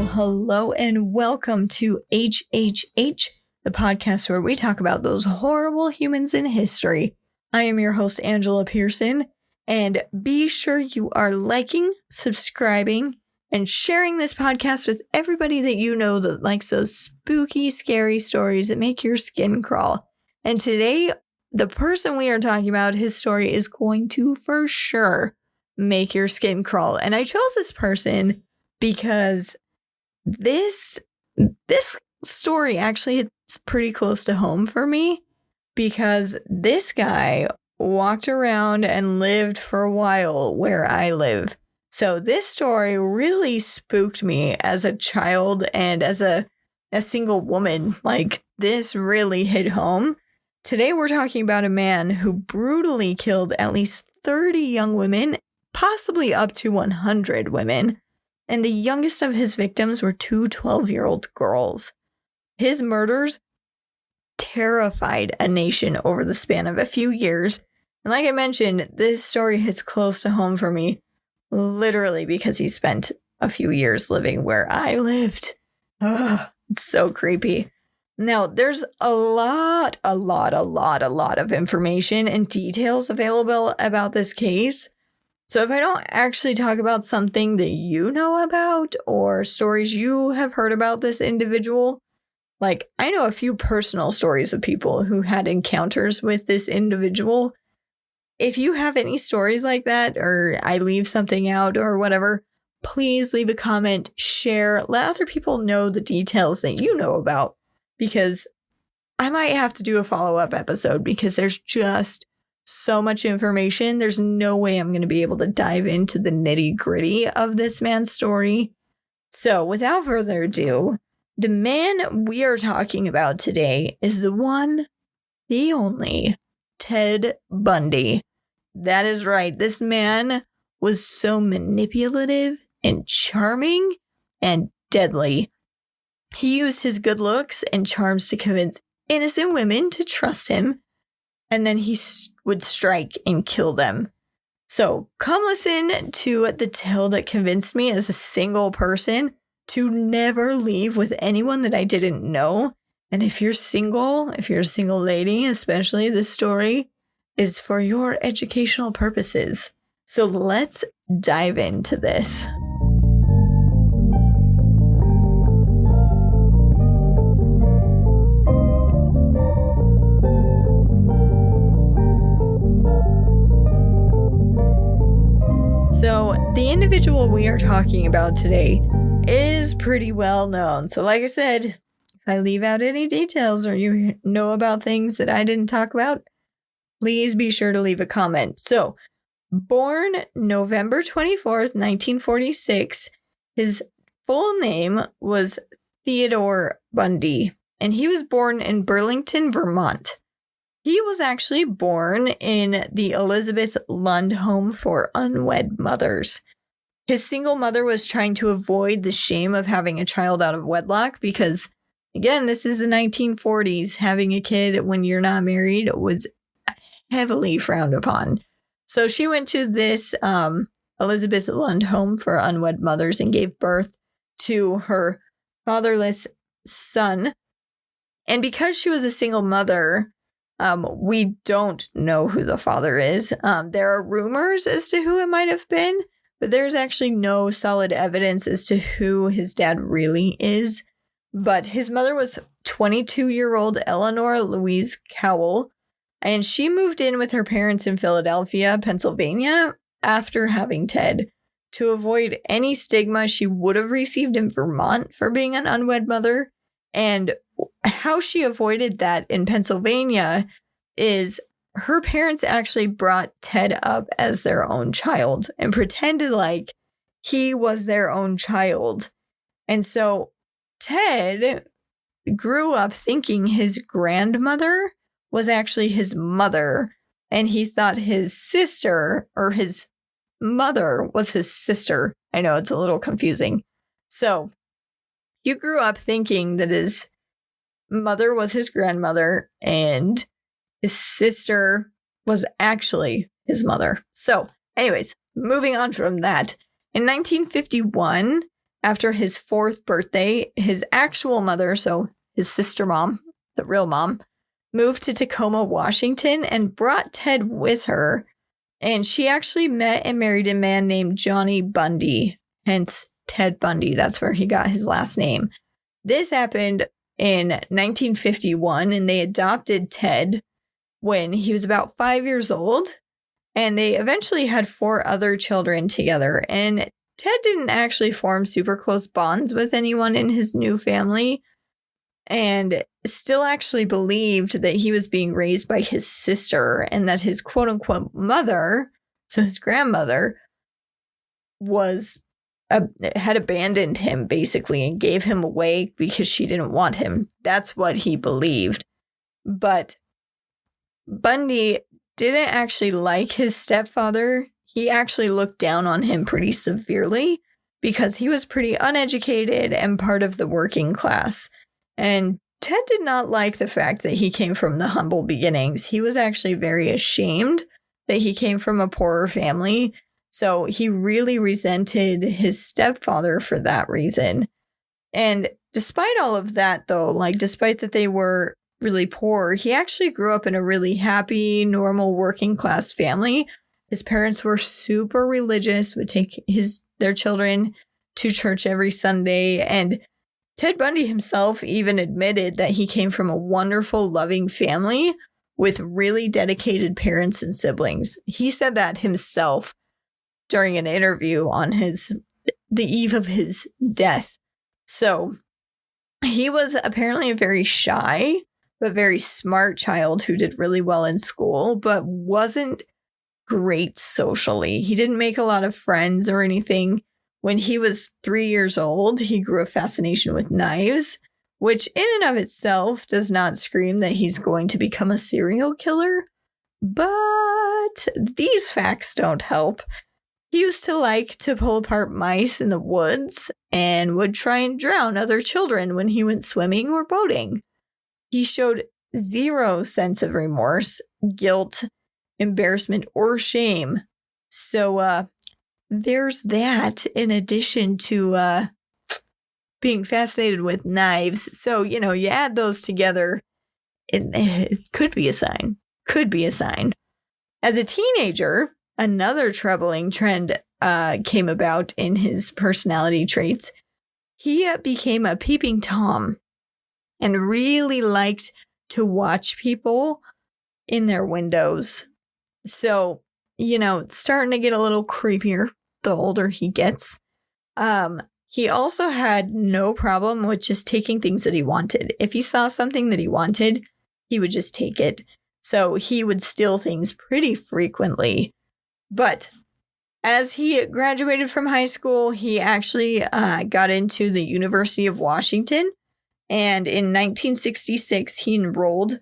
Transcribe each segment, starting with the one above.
Hello, and welcome to HHH, the podcast where we talk about those horrible humans in history. I am your host, Angela Pearson, and be sure you are liking, subscribing, and sharing this podcast with everybody that you know that likes those spooky, scary stories that make your skin crawl. And today, the person we are talking about, his story is going to, for sure, make your skin crawl. And I chose this person because this story actually is pretty close to home for me, because this guy walked around and lived for a while where I live. So this story really spooked me as a child and as a single woman. Like, this really hit home. Today we're talking about a man who brutally killed at least 30 young women, possibly up to 100 women. And the youngest of his victims were two 12-year-old girls. His murders terrified a nation over the span of a few years. And like I mentioned, this story hits close to home for me, literally because he spent a few years living where I lived. Ugh, it's so creepy. Now, there's a lot of information and details available about this case. So if I don't actually talk about something that you know about or stories you have heard about this individual, like, I know a few personal stories of people who had encounters with this individual. If you have any stories like that, or I leave something out or whatever, please leave a comment, share, let other people know the details that you know about, because I might have to do a follow-up episode because there's just so much information. There's no way I'm going to be able to dive into the nitty-gritty of this man's story. So without further ado, the man we are talking about today is the one, the only, Ted Bundy. That is right. This man was so manipulative and charming and deadly. He used his good looks and charms to convince innocent women to trust him, and then he would strike and kill them. So come listen to the tale that convinced me as a single person to never leave with anyone that I didn't know. And if you're single, if you're a single lady, especially, this story is for your educational purposes. So let's dive into this. So the individual we are talking about today is pretty well known. So like I said, if I leave out any details or you know about things that I didn't talk about, please be sure to leave a comment. So, born November 24th, 1946, his full name was Theodore Bundy, and he was born in Burlington, Vermont. He was actually born in the Elizabeth Lund Home for Unwed Mothers. His single mother was trying to avoid the shame of having a child out of wedlock because, again, this is the 1940s. Having a kid when you're not married was heavily frowned upon. So she went to this Elizabeth Lund Home for Unwed Mothers and gave birth to her fatherless son. And because she was a single mother, we don't know who the father is. There are rumors as to who it might have been, but there's actually no solid evidence as to who his dad really is. But his mother was 22-year-old Eleanor Louise Cowell, and she moved in with her parents in Philadelphia, Pennsylvania, after having Ted, to avoid any stigma she would have received in Vermont for being an unwed mother. And how she avoided that in Pennsylvania is her parents actually brought Ted up as their own child and pretended like he was their own child. And so Ted grew up thinking his grandmother was actually his mother, and he thought his sister, or his mother was his sister. I know it's a little confusing. So you grew up thinking that his mother was his grandmother and his sister was actually his mother. So anyways, moving on from that. In 1951, after his 4th birthday, his actual mother, so his sister mom, the real mom, moved to Tacoma, Washington, and brought Ted with her. And she actually met and married a man named Johnny Bundy, hence Ted Bundy. That's where he got his last name. This happened in 1951, and they adopted Ted when he was about 5 years old. And they eventually had 4 other children together. And Ted didn't actually form super close bonds with anyone in his new family, and still actually believed that he was being raised by his sister and that his quote-unquote mother, so his grandmother, had abandoned him basically and gave him away because she didn't want him. That's what he believed. But Bundy didn't actually like his stepfather. He actually looked down on him pretty severely because he was pretty uneducated and part of the working class. And Ted did not like the fact that he came from the humble beginnings. He was actually very ashamed that he came from a poorer family. So he really resented his stepfather for that reason. And despite all of that, though, despite that they were really poor, he actually grew up in a really happy, normal working class family. His parents were super religious, would take their children to church every Sunday. And Ted Bundy himself even admitted that he came from a wonderful, loving family with really dedicated parents and siblings. He said that himself during an interview on the eve of his death. So he was apparently a very shy, but very smart child who did really well in school, but wasn't great socially. He didn't make a lot of friends or anything. When he was 3 years old, he grew a fascination with knives, which in and of itself does not scream that he's going to become a serial killer. But these facts don't help. He used to like to pull apart mice in the woods and would try and drown other children when he went swimming or boating. He showed zero sense of remorse, guilt, embarrassment, or shame. So, there's that in addition to being fascinated with knives. So, you add those together, it could be a sign. Could be a sign. As a teenager, another troubling trend came about in his personality traits. He became a peeping Tom and really liked to watch people in their windows. So, it's starting to get a little creepier the older he gets. He also had no problem with just taking things that he wanted. If he saw something that he wanted, he would just take it. So he would steal things pretty frequently. But as he graduated from high school, he actually got into the University of Washington. And in 1966, he enrolled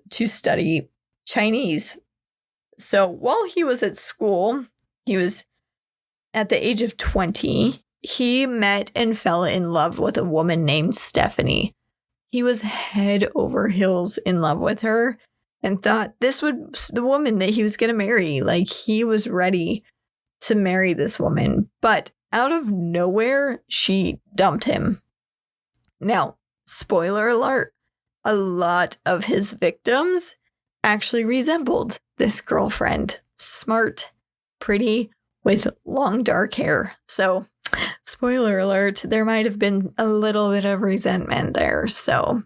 to study Chinese. So while he was at school, he was at the age of 20, he met and fell in love with a woman named Stephanie. He was head over heels in love with her and thought this was the woman that he was going to marry. He was ready to marry this woman. But out of nowhere, she dumped him. Now, spoiler alert, a lot of his victims actually resembled this girlfriend. Smart, pretty, with long dark hair. So, spoiler alert, there might have been a little bit of resentment there. So,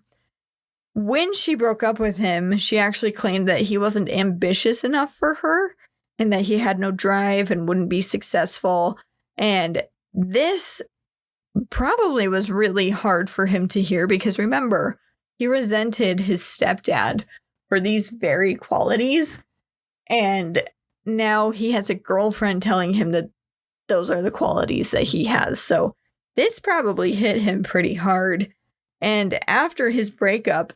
when she broke up with him, she actually claimed that he wasn't ambitious enough for her and that he had no drive and wouldn't be successful. And this probably was really hard for him to hear because remember, he resented his stepdad for these very qualities. And now he has a girlfriend telling him that those are the qualities that he has. So this probably hit him pretty hard. And after his breakup,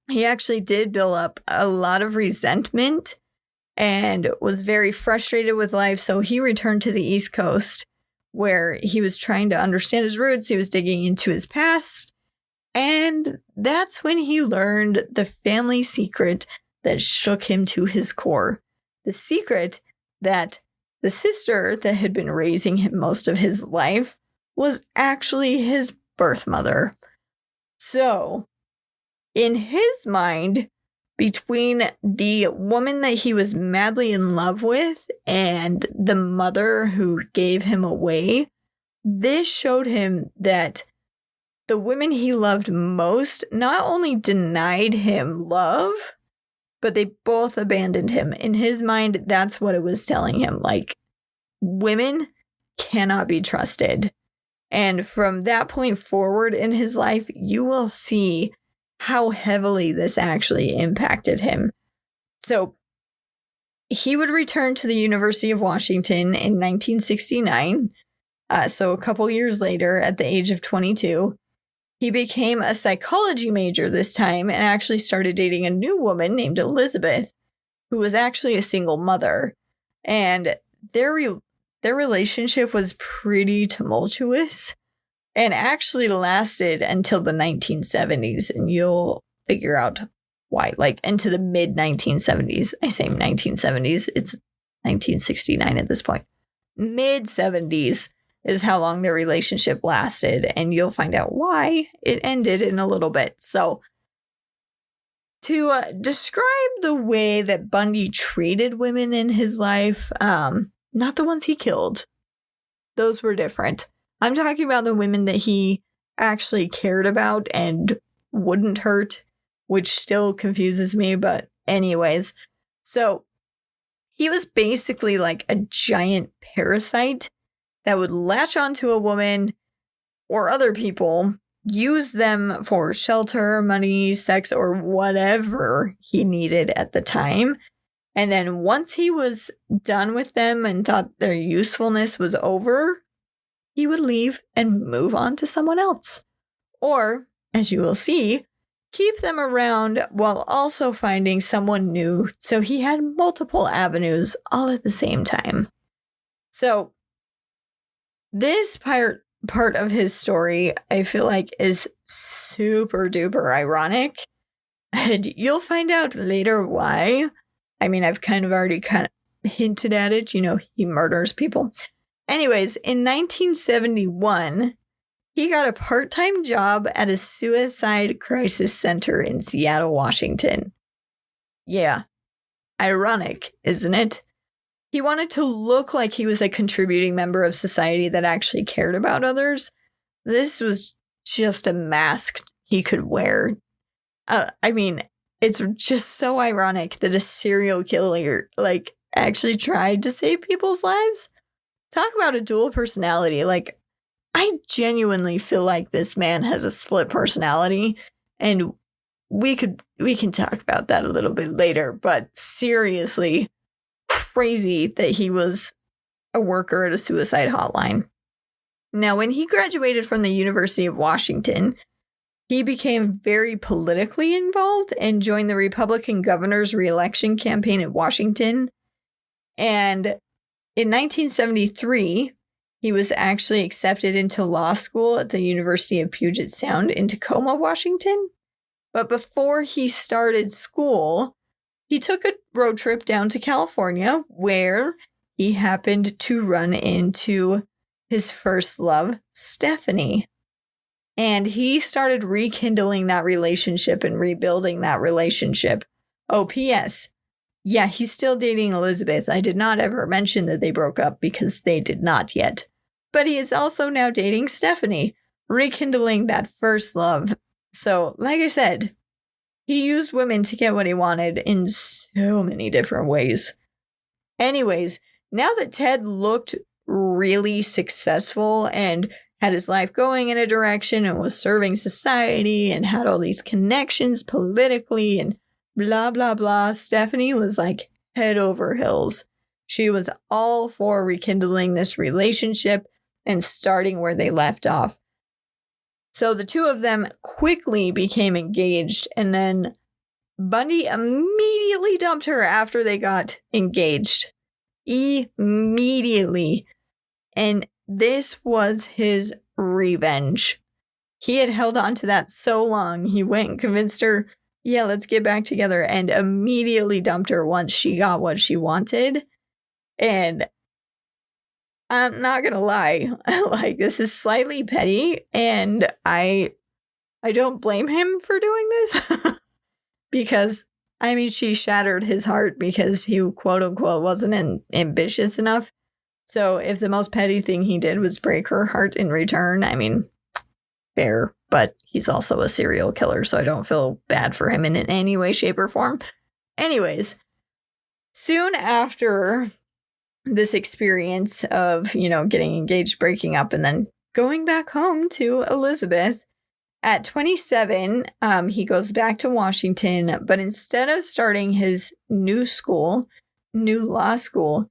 he actually did build up a lot of resentment and was very frustrated with life. So he returned to the East Coast where he was trying to understand his roots. He was digging into his past. And that's when he learned the family secret that shook him to his core. The secret that the sister that had been raising him most of his life was actually his birth mother. So, in his mind, between the woman that he was madly in love with and the mother who gave him away, this showed him that the women he loved most not only denied him love, but they both abandoned him. In his mind, that's what it was telling him. Like, women cannot be trusted. And from that point forward in his life, you will see how heavily this actually impacted him. So he would return to the University of Washington in 1969. So a couple years later, at the age of 22, he became a psychology major this time and actually started dating a new woman named Elizabeth, who was actually a single mother. And their relationship was pretty tumultuous and actually lasted until the 1970s. And you'll figure out why, like into the mid 1970s. I say 1970s, it's 1969 at this point. Mid 70s is how long their relationship lasted. And you'll find out why it ended in a little bit. So to describe the way that Bundy treated women in his life, not the ones he killed. Those were different. I'm talking about the women that he actually cared about and wouldn't hurt, which still confuses me. But anyways, so he was basically like a giant parasite that would latch onto a woman or other people, use them for shelter, money, sex, or whatever he needed at the time. And then once he was done with them and thought their usefulness was over, he would leave and move on to someone else. Or, as you will see, keep them around while also finding someone new. So he had multiple avenues all at the same time. So this part of his story, I feel like, is super duper ironic. And you'll find out later why. I mean, I've kind of hinted at it. You know, he murders people. Anyways, in 1971, he got a part-time job at a suicide crisis center in Seattle, Washington. Yeah, ironic, isn't it? He wanted to look like he was a contributing member of society that actually cared about others. This was just a mask he could wear. I mean, it's just so ironic that a serial killer, like, actually tried to save people's lives. Talk about a dual personality. Like, I genuinely feel like this man has a split personality, and we can talk about that a little bit later, but seriously, crazy that he was a worker at a suicide hotline. Now, when he graduated from the University of Washington, he became very politically involved and joined the Republican governor's re-election campaign at Washington. And in 1973, he was actually accepted into law school at the University of Puget Sound in Tacoma, Washington. But before he started school, he took a road trip down to California where he happened to run into his first love, Stephanie. And he started rekindling that relationship and rebuilding that relationship. Oh, P.S. Yeah, he's still dating Elizabeth. I did not ever mention that they broke up because they did not yet. But he is also now dating Stephanie, rekindling that first love. So, like I said, he used women to get what he wanted in so many different ways. Anyways, now that Ted looked really successful and had his life going in a direction and was serving society and had all these connections politically and blah, blah, blah, Stephanie was like head over heels. She was all for rekindling this relationship and starting where they left off. So the two of them quickly became engaged, and then Bundy immediately dumped her after they got engaged. Immediately. And this was his revenge. He had held on to that so long. He went and convinced her, yeah, let's get back together, and immediately dumped her once she got what she wanted. And I'm not gonna lie, like, this is slightly petty, and I don't blame him for doing this. Because, I mean, she shattered his heart because he, quote unquote, wasn't ambitious enough. So if the most petty thing he did was break her heart in return, I mean, fair. But he's also a serial killer, so I don't feel bad for him in any way, shape, or form. Anyways, soon after this experience of, getting engaged, breaking up, and then going back home to Elizabeth, at 27, he goes back to Washington, but instead of starting his new law school,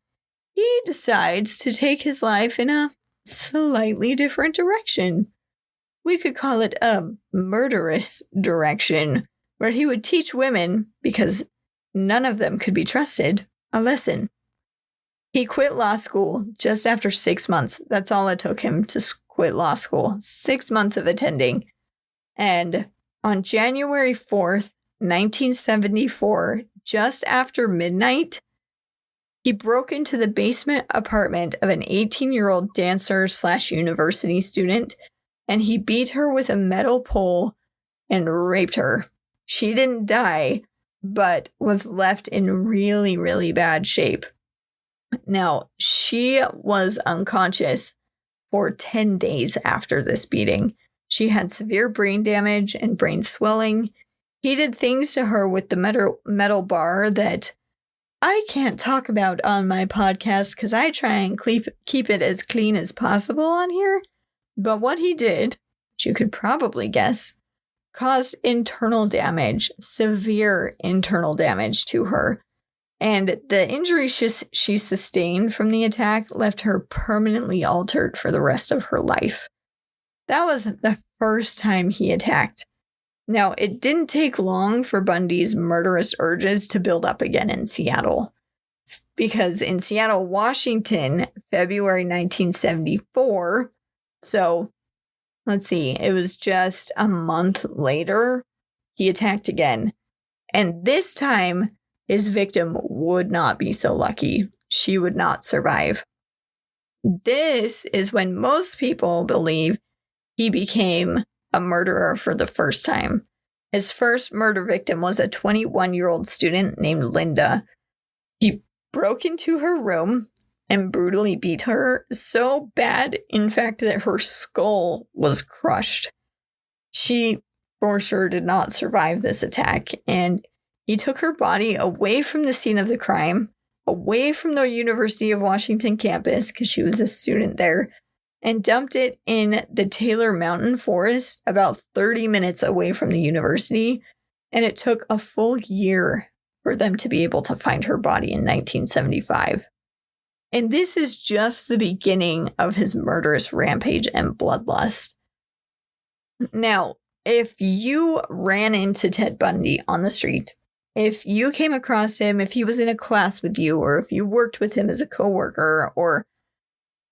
he decides to take his life in a slightly different direction. We could call it a murderous direction, where he would teach women, because none of them could be trusted, a lesson. He quit law school just after 6 months. That's all it took him to quit law school. 6 months of attending. And on January 4th, 1974, just after midnight, he broke into the basement apartment of an 18-year-old dancer/university student, and he beat her with a metal pole and raped her. She didn't die, but was left in really, really bad shape. Now, she was unconscious for 10 days after this beating. She had severe brain damage and brain swelling. He did things to her with the metal bar that I can't talk about on my podcast because I try and keep it as clean as possible on here. But what he did, which you could probably guess, caused internal damage, severe internal damage to her. And the injuries she sustained from the attack left her permanently altered for the rest of her life. That was the first time he attacked. Now, it didn't take long for Bundy's murderous urges to build up again in Seattle. Because in Seattle, Washington, February 1974, so let's see, it was just a month later, he attacked again. And this time, his victim would not be so lucky. She would not survive. This is when most people believe he became a murderer for the first time. His first murder victim was a 21-year-old student named Linda. He broke into her room and brutally beat her so bad, in fact, that her skull was crushed. She, for sure, did not survive this attack, and he took her body away from the scene of the crime, away from the University of Washington campus, because she was a student there, and dumped it in the Taylor Mountain Forest, about 30 minutes away from the university. And it took a full year for them to be able to find her body in 1975. And this is just the beginning of his murderous rampage and bloodlust. Now, if you ran into Ted Bundy on the street, if you came across him, if he was in a class with you, or if you worked with him as a coworker, or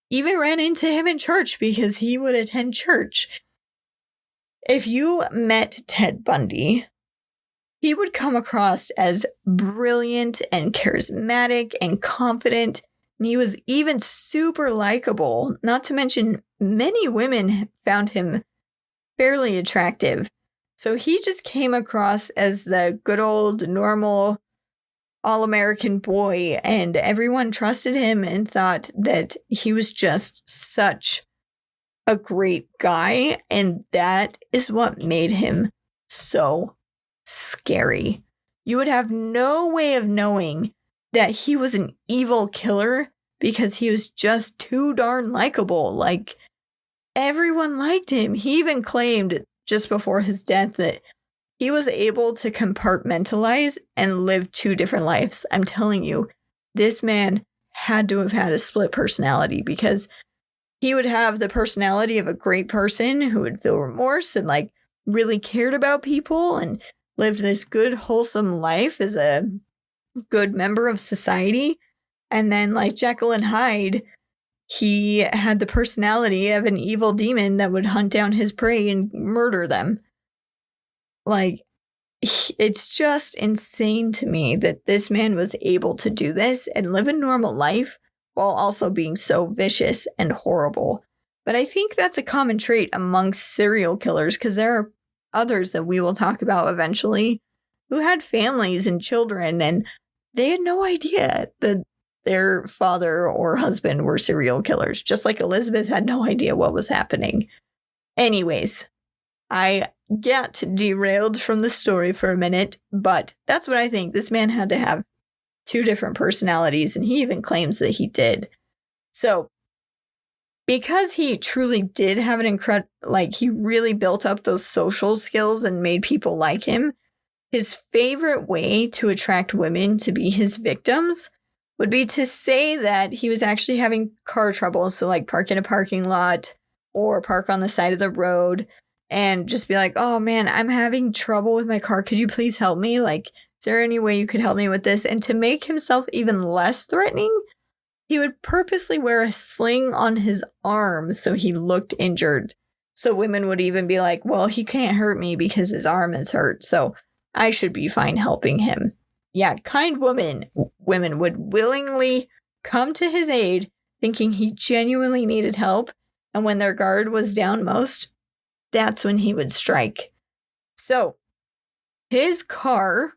even ran into him in church because he would attend church. If you met Ted Bundy, he would come across as brilliant and charismatic and confident. And he was even super likable. Not to mention, many women found him fairly attractive. So he just came across as the good old, normal, all-American boy, and everyone trusted him and thought that he was just such a great guy, and that is what made him so scary. You would have no way of knowing that he was an evil killer because he was just too darn likable. Like, everyone liked him. He even claimed just before his death that he was able to compartmentalize and live two different lives. I'm telling you, this man had to have had a split personality, because he would have the personality of a great person who would feel remorse and like really cared about people and lived this good, wholesome life as a good member of society. And then, like Jekyll and Hyde, he had the personality of an evil demon that would hunt down his prey and murder them. Like, it's just insane to me that this man was able to do this and live a normal life while also being so vicious and horrible. But I think that's a common trait amongst serial killers, because there are others that we will talk about eventually who had families and children, and they had no idea that their father or husband were serial killers, just like Elizabeth had no idea what was happening. Anyways, I get derailed from the story for a minute, but that's what I think. This man had to have two different personalities, and he even claims that he did. So, because he truly did have an incredible, he really built up those social skills and made people like him, his favorite way to attract women to be his victims would be to say that he was actually having car trouble. So, park in a parking lot or park on the side of the road and just be like, oh man, I'm having trouble with my car. Could you please help me? Is there any way you could help me with this? And to make himself even less threatening, he would purposely wear a sling on his arm so he looked injured. So women would even be like, well, he can't hurt me because his arm is hurt, so I should be fine helping him. Yeah, kind women would willingly come to his aid thinking he genuinely needed help. And when their guard was down most, that's when he would strike. So his car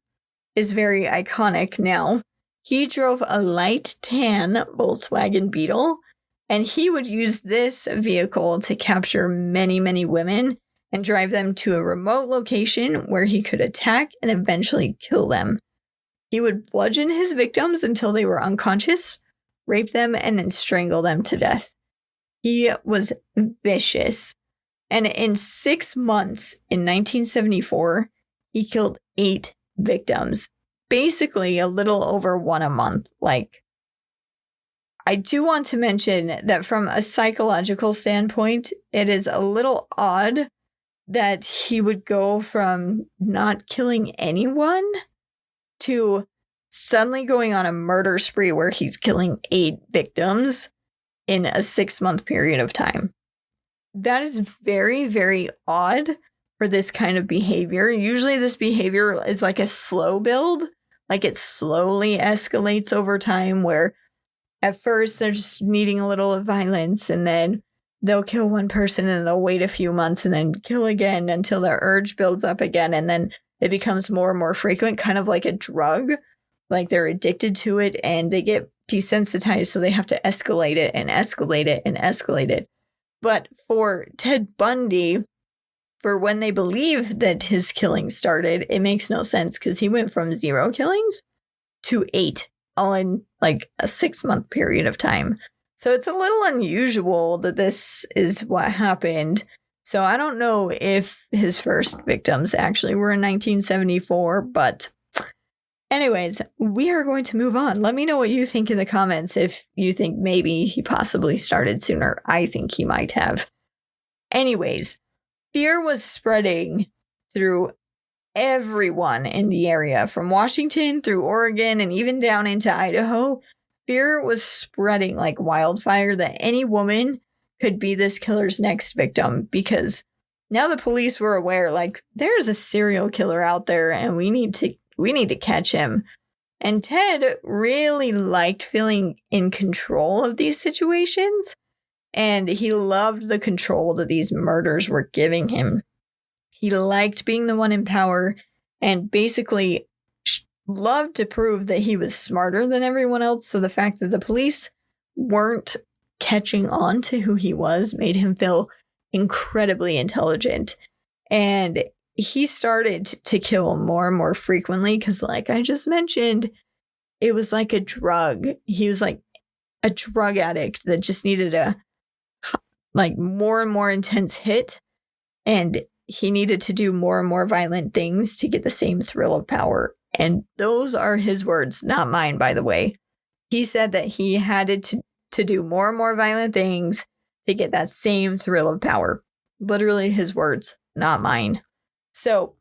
is very iconic now. He drove a light tan Volkswagen Beetle, and he would use this vehicle to capture many, many women and drive them to a remote location where he could attack and eventually kill them. He would bludgeon his victims until they were unconscious, rape them, and then strangle them to death. He was vicious. And in 6 months, in 1974, he killed 8 victims. Basically, a little over 1 a month. I do want to mention that from a psychological standpoint, it is a little odd that he would go from not killing anyone to suddenly going on a murder spree where he's killing 8 victims in a 6-month period of time. That is very, very odd for this kind of behavior. Usually this behavior is like a slow build. It slowly escalates over time, where at first they're just needing a little of violence, and then they'll kill one person and they'll wait a few months and then kill again until the urge builds up again. And then it becomes more and more frequent, kind of like a drug. They're addicted to it and they get desensitized, so they have to escalate it and escalate it and escalate it. But for Ted Bundy, for when they believe that his killing started, it makes no sense, because he went from 0 killings to 8, all in a 6-month period of time. So it's a little unusual that this is what happened. So I don't know if his first victims actually were in 1974, but anyways, we are going to move on. Let me know what you think in the comments if you think maybe he possibly started sooner. I think he might have. Anyways, fear was spreading through everyone in the area, from Washington through Oregon and even down into Idaho. Fear was spreading like wildfire that any woman could be this killer's next victim, because now the police were aware, there's a serial killer out there and we need to catch him. And Ted really liked feeling in control of these situations, and he loved the control that these murders were giving him. He liked being the one in power and basically loved to prove that he was smarter than everyone else. So the fact that the police weren't catching on to who he was made him feel incredibly intelligent. And he started to kill more and more frequently because, like I just mentioned, it was like a drug. He was like a drug addict that just needed a more and more intense hit, and he needed to do more and more violent things to get the same thrill of power. And those are his words, not mine, by the way. He said that he had to do more and more violent things to get that same thrill of power. Literally his words, not mine. So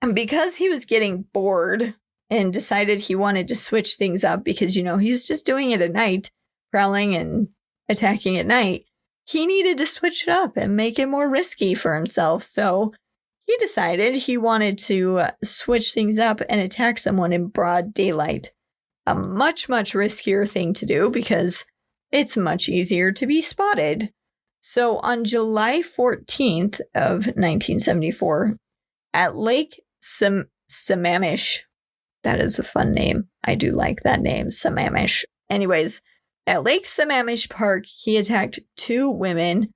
And because he was getting bored and decided he wanted to switch things up because, he was just doing it at night, prowling and attacking at night, he needed to switch it up and make it more risky for himself. So he decided he wanted to switch things up and attack someone in broad daylight. A much, much riskier thing to do because it's much easier to be spotted. So on July 14th of 1974, at Lake Sammamish, that is a fun name. I do like that name, Sammamish. Anyways, at Lake Sammamish Park, he attacked two women.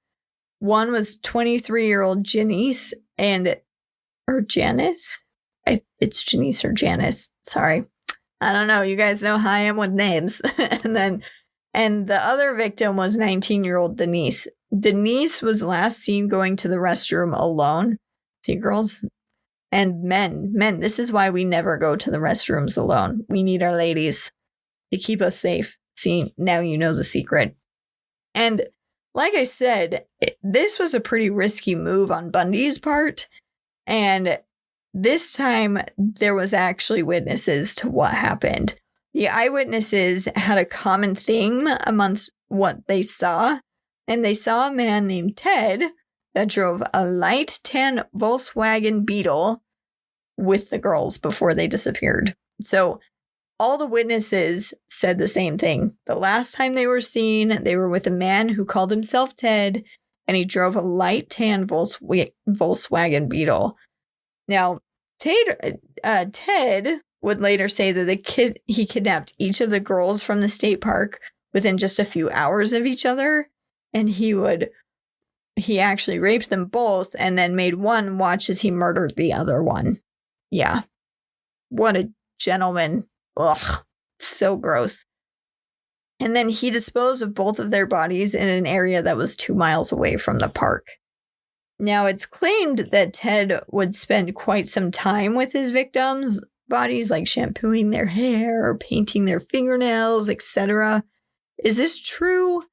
One was 23-year-old Janice or Janice? It's Janice or Janice. Sorry. I don't know. You guys know how I am with names. And the other victim was 19-year-old Denise. Denise was last seen going to the restroom alone. See, girls and men, this is why we never go to the restrooms alone. We need our ladies to keep us safe. See, now you know the secret. And like I said, this was a pretty risky move on Bundy's part. And this time, there was actually witnesses to what happened. The eyewitnesses had a common theme amongst what they saw, and they saw a man named Ted that drove a light tan Volkswagen Beetle with the girls before they disappeared. So all the witnesses said the same thing. The last time they were seen, they were with a man who called himself Ted, and he drove a light tan Volkswagen Beetle. Now, Ted would later say that he kidnapped each of the girls from the state park within just a few hours of each other, and he actually raped them both and then made one watch as he murdered the other one. Yeah. What a gentleman. Ugh. So gross. And then he disposed of both of their bodies in an area that was 2 miles away from the park. Now, it's claimed that Ted would spend quite some time with his victims' bodies, like shampooing their hair or painting their fingernails, etc. Is this true?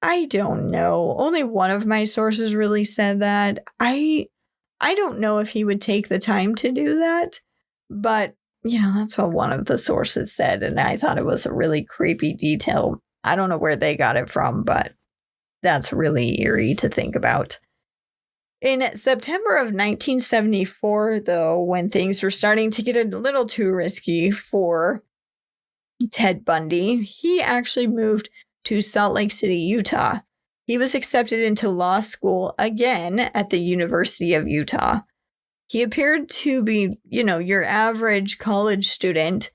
I don't know. Only one of my sources really said that. I don't know if he would take the time to do that, but, that's what one of the sources said, and I thought it was a really creepy detail. I don't know where they got it from, but that's really eerie to think about. In September of 1974, though, when things were starting to get a little too risky for Ted Bundy, he actually moved to Salt Lake City, Utah. He was accepted into law school again at the University of Utah. He appeared to be, your average college student,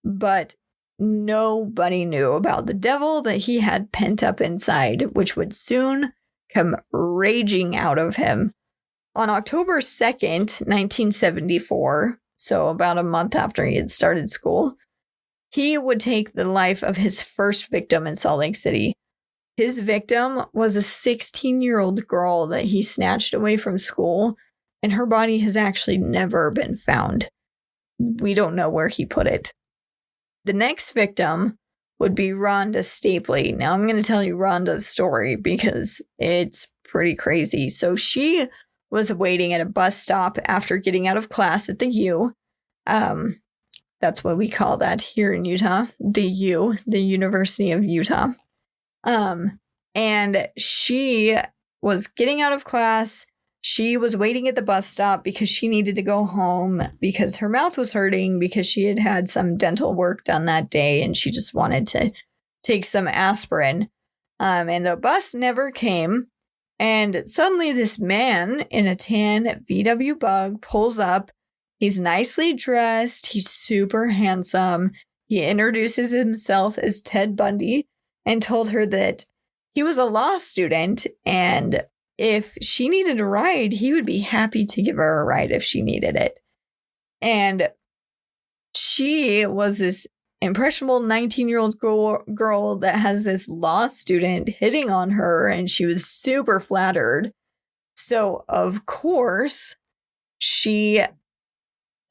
but nobody knew about the devil that he had pent up inside, which would soon come raging out of him. On October 2nd, 1974, so about a month after he had started school, he would take the life of his first victim in Salt Lake City. His victim was a 16-year-old girl that he snatched away from school, and her body has actually never been found. We don't know where he put it. The next victim would be Rhonda Stapley. Now, I'm going to tell you Rhonda's story because it's pretty crazy. So she was waiting at a bus stop after getting out of class at the U. That's what we call that here in Utah, the U, the University of Utah. And she was getting out of class. She was waiting at the bus stop because she needed to go home because her mouth was hurting because she had had some dental work done that day and she just wanted to take some aspirin. And the bus never came. And suddenly this man in a tan VW Bug pulls up. He's nicely dressed. He's super handsome. He introduces himself as Ted Bundy and told her that he was a law student and if she needed a ride, he would be happy to give her a ride if she needed it. And she was this impressionable 19-year-old girl that has this law student hitting on her, and she was super flattered. So, of course, she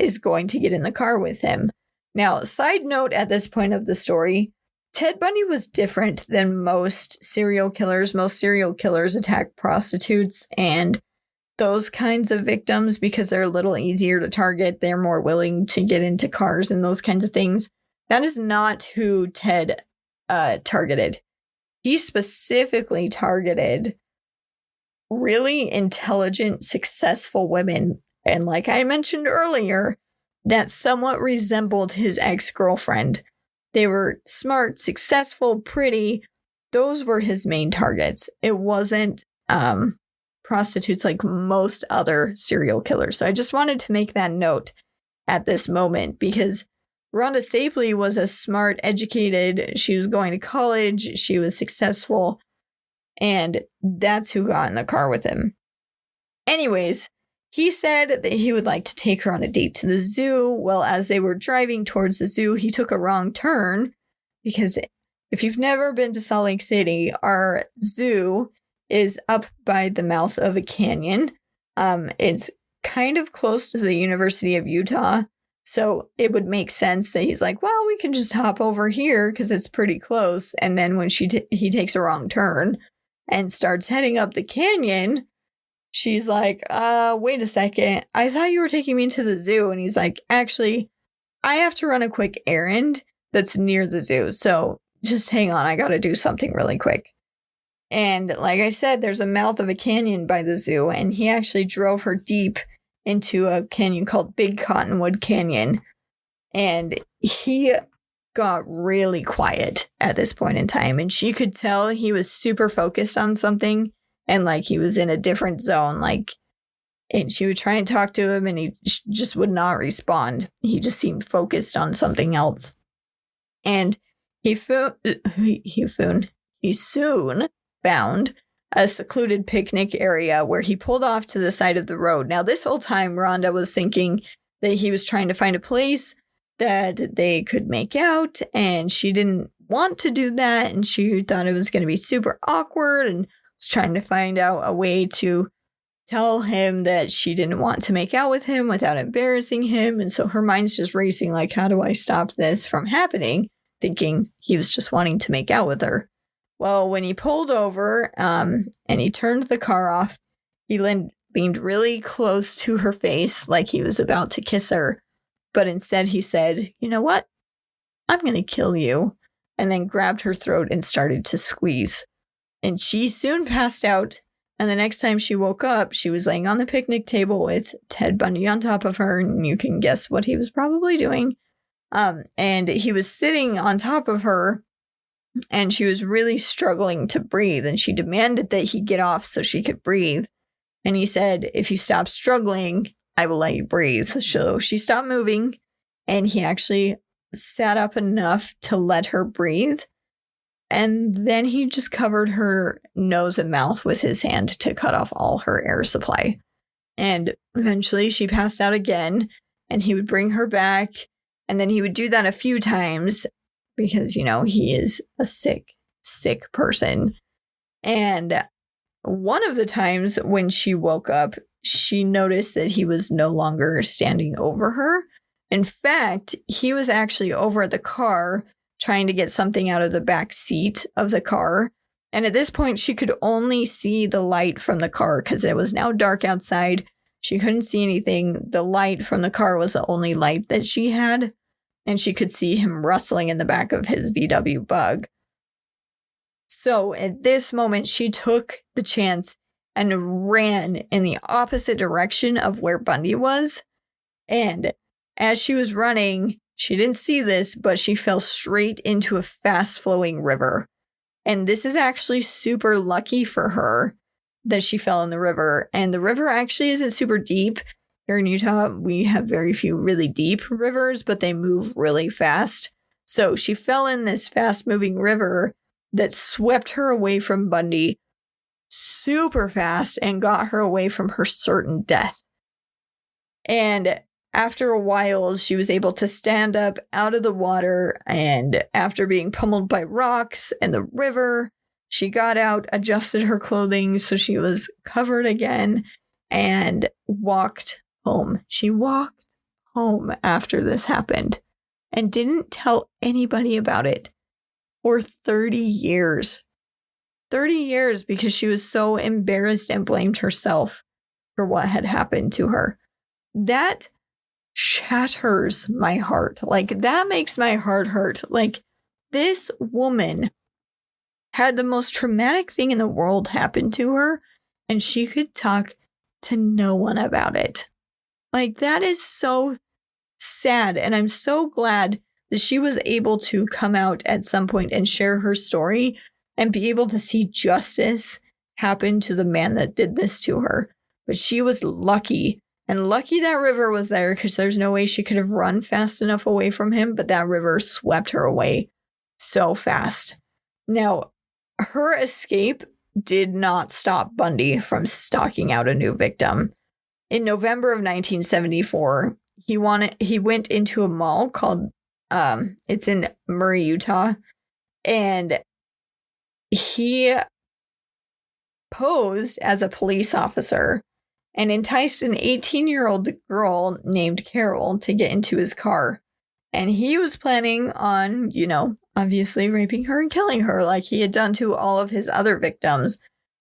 is going to get in the car with him. Now, side note at this point of the story, Ted Bundy was different than most serial killers. Most serial killers attack prostitutes and those kinds of victims because they're a little easier to target. They're more willing to get into cars and those kinds of things. That is not who Ted targeted. He specifically targeted really intelligent, successful women. And like I mentioned earlier, that somewhat resembled his ex-girlfriend. They were smart, successful, pretty. Those were his main targets. It wasn't prostitutes like most other serial killers. So I just wanted to make that note at this moment because Rhonda Stapley was a smart, educated, she was going to college, she was successful, and that's who got in the car with him. Anyways, he said that he would like to take her on a date to the zoo. Well, as they were driving towards the zoo, he took a wrong turn because if you've never been to Salt Lake City, our zoo is up by the mouth of a canyon. It's kind of close to the University of Utah. So it would make sense that he's like, well, we can just hop over here because it's pretty close. And then when he takes a wrong turn and starts heading up the canyon, she's like, wait a second. I thought you were taking me to the zoo. And he's like, actually, I have to run a quick errand that's near the zoo. So just hang on. I got to do something really quick. And like I said, there's a mouth of a canyon by the zoo. And he actually drove her deep into a canyon called Big Cottonwood Canyon. And he got really quiet at this point in time. And she could tell he was super focused on something. And like he was in a different zone. And she would try and talk to him and he just would not respond. He just seemed focused on something else. And he soon found a secluded picnic area where he pulled off to the side of the road. Now, this whole time, Rhonda was thinking that he was trying to find a place that they could make out, and she didn't want to do that, and she thought it was going to be super awkward and was trying to find out a way to tell him that she didn't want to make out with him without embarrassing him. And so her mind's just racing, like, how do I stop this from happening? Thinking he was just wanting to make out with her. Well, when he pulled over and he turned the car off, he leaned really close to her face like he was about to kiss her. But instead he said, you know what? I'm going to kill you. And then grabbed her throat and started to squeeze. And she soon passed out. And the next time she woke up, she was laying on the picnic table with Ted Bundy on top of her. And you can guess what he was probably doing. And he was sitting on top of her. And she was really struggling to breathe. And she demanded that he get off so she could breathe. And he said, if you stop struggling, I will let you breathe. So she stopped moving. And he actually sat up enough to let her breathe. And then he just covered her nose and mouth with his hand to cut off all her air supply. And eventually she passed out again. And he would bring her back. And then he would do that a few times. Because, you know, he is a sick person. And one of the times when she woke up, she noticed that he was no longer standing over her. In fact, he was actually over at the car trying to get something out of the back seat of the car. And at this point, she could only see the light from the car because it was now dark outside. She couldn't see anything. The light from the car was the only light that she had. And she could see him rustling in the back of his VW Bug. So at this moment, she took the chance and ran in the opposite direction of where Bundy was. And as she was running, she didn't see this, but she fell straight into a fast-flowing river. And this is actually super lucky for her that she fell in the river. And the river actually isn't super deep. Here in Utah, we have very few really deep rivers, but they move really fast. So she fell in this fast-moving river that swept her away from Bundy super fast and got her away from her certain death. And after a while, she was able to stand up out of the water, and after being pummeled by rocks and the river, she got out, adjusted her clothing so she was covered again, and walked home. She walked home after this happened and didn't tell anybody about it for 30 years. 30 years because she was so embarrassed and blamed herself for what had happened to her. That shatters my heart. Like, that makes my heart hurt. Like, this woman had the most traumatic thing in the world happen to her, and she could talk to no one about it. Like, that is so sad, and I'm so glad that she was able to come out at some point and share her story and be able to see justice happen to the man that did this to her. But she was lucky, and lucky that river was there, because there's no way she could have run fast enough away from him, but that river swept her away so fast. Now, her escape did not stop Bundy from stalking out a new victim. In November of 1974, he went into a mall called, it's in Murray, Utah, and he posed as a police officer and enticed an 18-year-old girl named Carol to get into his car. And he was planning on, obviously raping her and killing her like he had done to all of his other victims.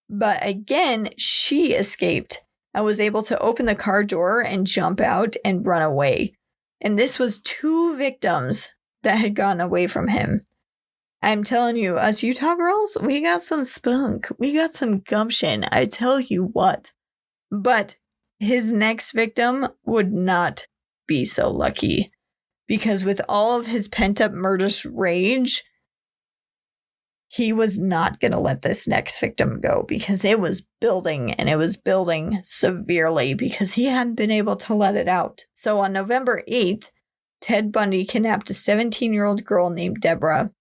But again, she escaped and was able to open the car door and jump out and run away. And this was 2 victims that had gotten away from him. I'm telling you, us Utah girls, we got some spunk. We got some gumption. I tell you what. But his next victim would not be so lucky, because with all of his pent-up murderous rage, he was not going to let this next victim go, because it was building, and it was building severely because he hadn't been able to let it out. So on November 8th, Ted Bundy kidnapped a 17-year-old girl named Deborah.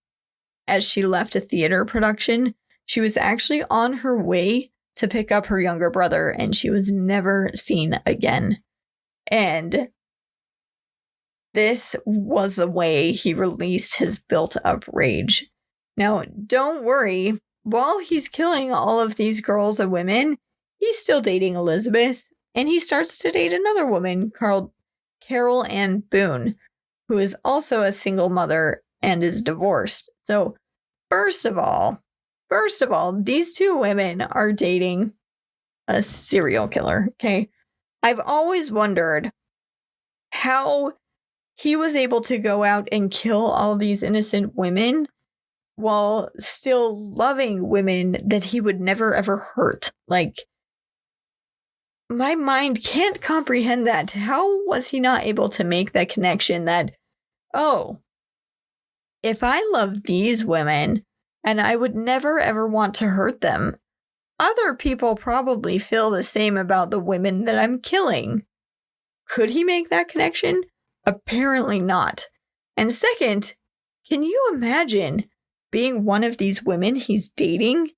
As she left a theater production, she was actually on her way to pick up her younger brother, and she was never seen again. And this was the way he released his built-up rage. Now, don't worry. While he's killing all of these girls and women, he's still dating Elizabeth, and he starts to date another woman called Carol Ann Boone, who is also a single mother and is divorced. So, first of all, these 2 women are dating a serial killer, okay? I've always wondered how he was able to go out and kill all these innocent women while still loving women that he would never ever hurt. Like, my mind can't comprehend that. How was he not able to make that connection that, oh, if I love these women and I would never ever want to hurt them, other people probably feel the same about the women that I'm killing. Could he make that connection? Apparently not. And second, can you imagine being one of these women he's dating,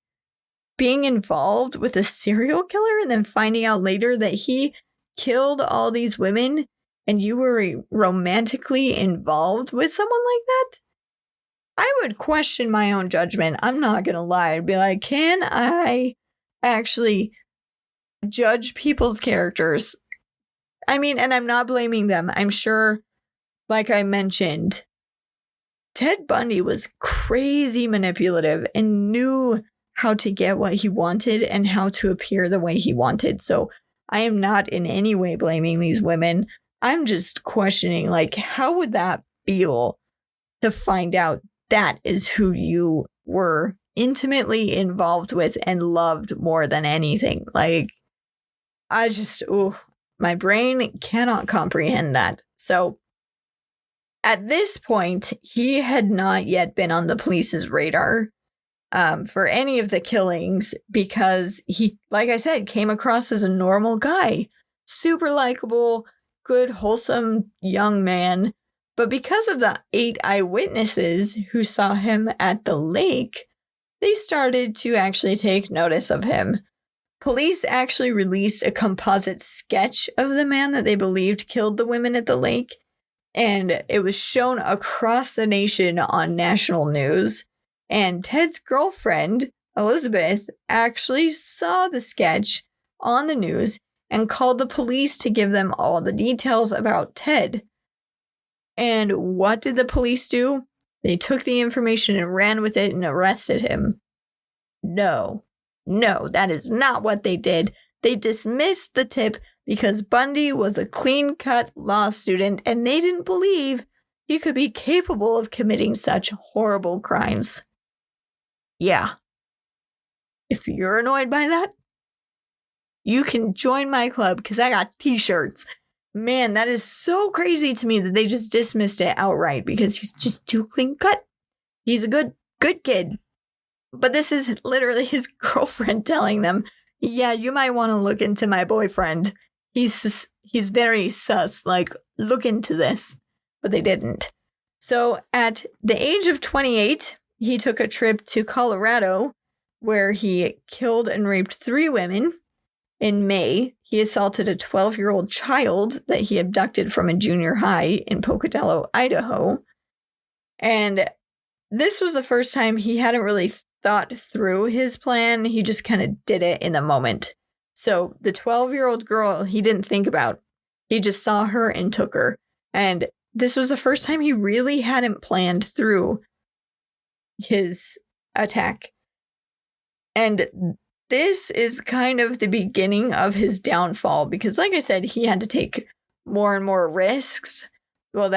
being involved with a serial killer, and then finding out later that he killed all these women and you were romantically involved with someone like that? I would question my own judgment. I'm not going to lie. I'd be like, can I actually judge people's characters? I mean, and I'm not blaming them. I'm sure, like I mentioned, Ted Bundy was crazy manipulative and knew how to get what he wanted and how to appear the way he wanted. So I am not in any way blaming these women. I'm just questioning, like, how would that feel to find out that is who you were intimately involved with and loved more than anything? Like, my brain cannot comprehend that. So at this point, he had not yet been on the police's radar for any of the killings, because he, like I said, came across as a normal guy, super likable, good, wholesome young man. But because of the 8 eyewitnesses who saw him at the lake, they started to actually take notice of him. Police actually released a composite sketch of the man that they believed killed the women at the lake, and it was shown across the nation on national news. And Ted's girlfriend, Elizabeth, actually saw the sketch on the news and called the police to give them all the details about Ted. And what did the police do? They took the information and ran with it and arrested him. No, that is not what they did. They dismissed the tip because Bundy was a clean-cut law student and they didn't believe he could be capable of committing such horrible crimes. Yeah. If you're annoyed by that, you can join my club because I got t-shirts. Man, that is so crazy to me that they just dismissed it outright because he's just too clean-cut. He's a good kid. But this is literally his girlfriend telling them, yeah, you might want to look into my boyfriend. He's very sus. Like, look into this. But they didn't. So at the age of 28, he took a trip to Colorado where he killed and raped 3 women. In May, he assaulted a 12-year-old child that he abducted from a junior high in Pocatello, Idaho. And this was the first time he hadn't really thought through his plan. He just kind of did it in the moment. So the 12-year-old girl he didn't think about. He just saw her and took her. And this was the first time he really hadn't planned through his attack. And this is kind of the beginning of his downfall because, like I said, he had to take more and more risks. Well,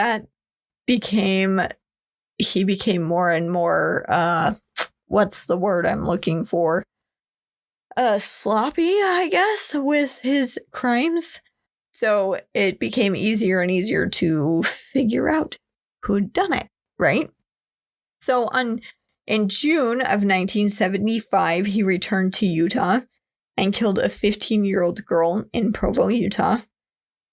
he became more and more, what's the word I'm looking for? Sloppy, I guess, with his crimes. So it became easier and easier to figure out who'd done it, right? So in June of 1975, he returned to Utah and killed a 15-year-old girl in Provo, Utah.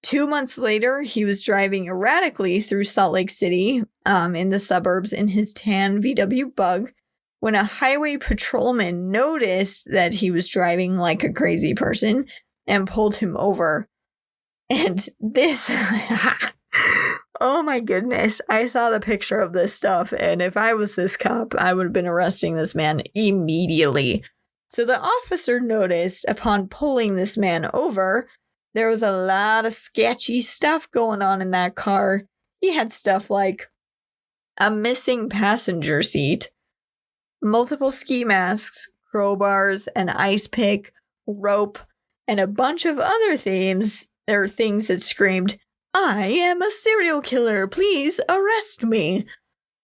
2 months later, he was driving erratically through Salt Lake City in the suburbs in his tan VW Bug when a highway patrolman noticed that he was driving like a crazy person and pulled him over. And this, oh my goodness, I saw the picture of this stuff, and if I was this cop, I would have been arresting this man immediately. So the officer noticed upon pulling this man over, there was a lot of sketchy stuff going on in that car. He had stuff like a missing passenger seat, multiple ski masks, crowbars, an ice pick, rope, and a bunch of other things. There are things that screamed, "I am a serial killer, please arrest me."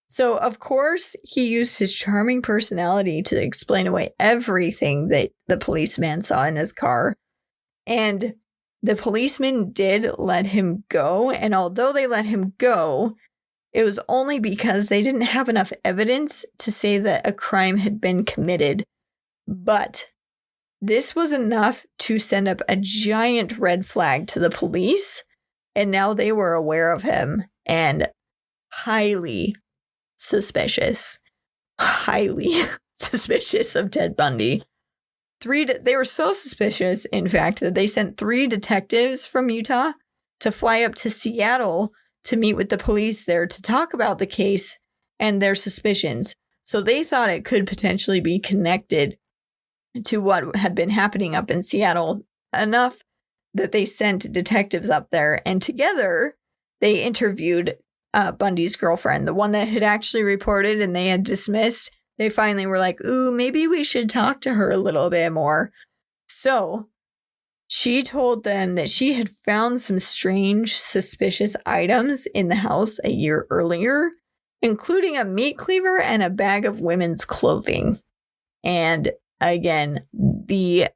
So, of course, he used his charming personality to explain away everything that the policeman saw in his car. And the policeman did let him go, and although they let him go, it was only because they didn't have enough evidence to say that a crime had been committed. But this was enough to send up a giant red flag to the police, and now they were aware of him and highly suspicious of Ted Bundy. They were so suspicious, in fact, that they sent 3 detectives from Utah to fly up to Seattle to meet with the police there to talk about the case and their suspicions. So they thought it could potentially be connected to what had been happening up in Seattle enough that they sent detectives up there, and together they interviewed Bundy's girlfriend, the one that had actually reported and they had dismissed. They finally were like, ooh, maybe we should talk to her a little bit more. So she told them that she had found some strange, suspicious items in the house a year earlier, including a meat cleaver and a bag of women's clothing. And again, the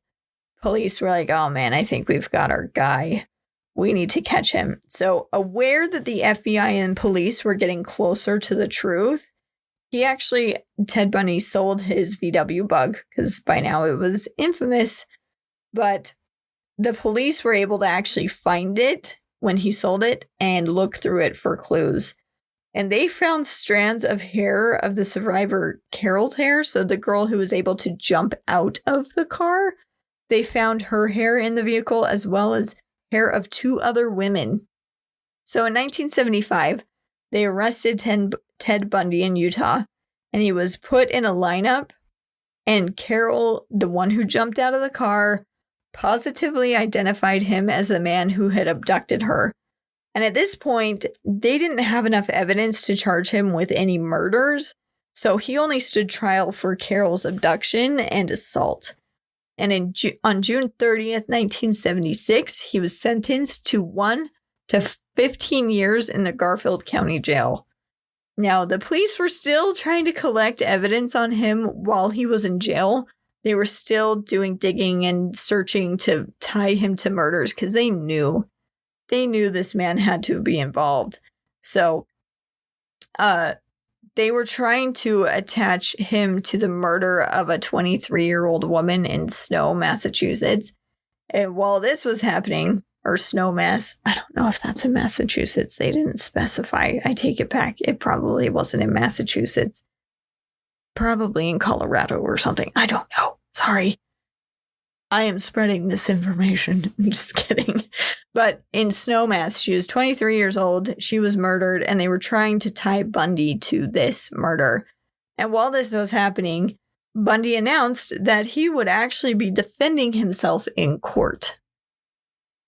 police were like, oh man, I think we've got our guy. We need to catch him. So aware that the FBI and police were getting closer to the truth, Ted Bundy sold his VW Bug because by now it was infamous, but the police were able to actually find it when he sold it and look through it for clues. And they found strands of hair of the survivor Carol's hair, so the girl who was able to jump out of the car. They found her hair in the vehicle as well as hair of 2 other women. So in 1975, they arrested Ted Bundy in Utah, and he was put in a lineup, and Carol, the one who jumped out of the car, positively identified him as the man who had abducted her. And at this point, they didn't have enough evidence to charge him with any murders, so he only stood trial for Carol's abduction and assault. And on June 30th, 1976, he was sentenced to 1 to 15 years in the Garfield County Jail. Now, the police were still trying to collect evidence on him while he was in jail. They were still doing digging and searching to tie him to murders because they knew this man had to be involved. So, they were trying to attach him to the murder of a 23-year-old woman in Snow, Massachusetts. And while this was happening, or Snowmass, I don't know if that's in Massachusetts. They didn't specify. I take it back. It probably wasn't in Massachusetts. Probably in Colorado or something. I don't know. Sorry. I am spreading misinformation. I'm just kidding. But in Snowmass, she was 23 years old. She was murdered, and they were trying to tie Bundy to this murder. And while this was happening, Bundy announced that he would actually be defending himself in court.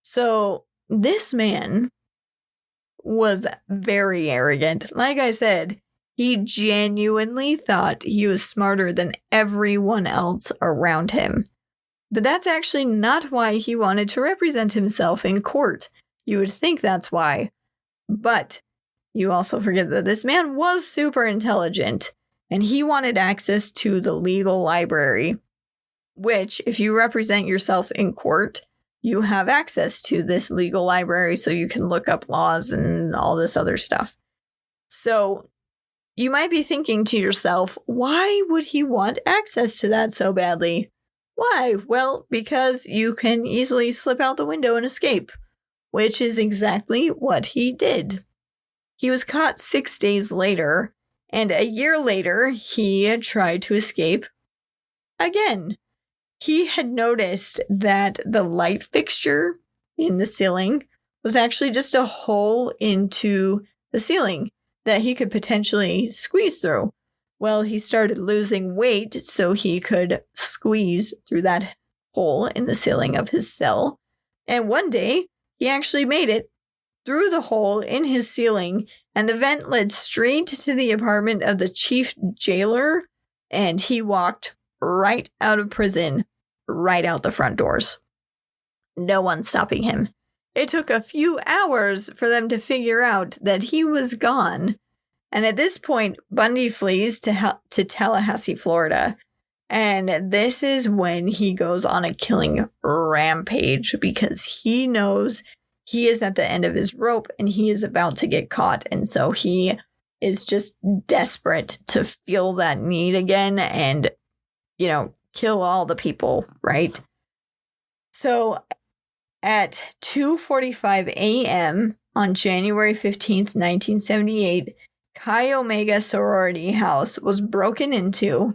So this man was very arrogant. Like I said, he genuinely thought he was smarter than everyone else around him. But that's actually not why he wanted to represent himself in court. You would think that's why. But you also forget that this man was super intelligent, and he wanted access to the legal library, which, if you represent yourself in court, you have access to this legal library so you can look up laws and all this other stuff. So you might be thinking to yourself, why would he want access to that so badly? Why? Well, because you can easily slip out the window and escape, which is exactly what he did. He was caught 6 days later, and a year later, he tried to escape again. He had noticed that the light fixture in the ceiling was actually just a hole into the ceiling that he could potentially squeeze through. Well, he started losing weight so he could squeeze through that hole in the ceiling of his cell. And one day, he actually made it through the hole in his ceiling, and the vent led straight to the apartment of the chief jailer, and he walked right out of prison, right out the front doors. No one stopping him. It took a few hours for them to figure out that he was gone. And at this point, Bundy flees to Tallahassee, Florida. And this is when he goes on a killing rampage because he knows he is at the end of his rope and he is about to get caught. And so he is just desperate to feel that need again and, kill all the people, right? So at 2:45 a.m. on January 15th, 1978, Chi Omega sorority house was broken into,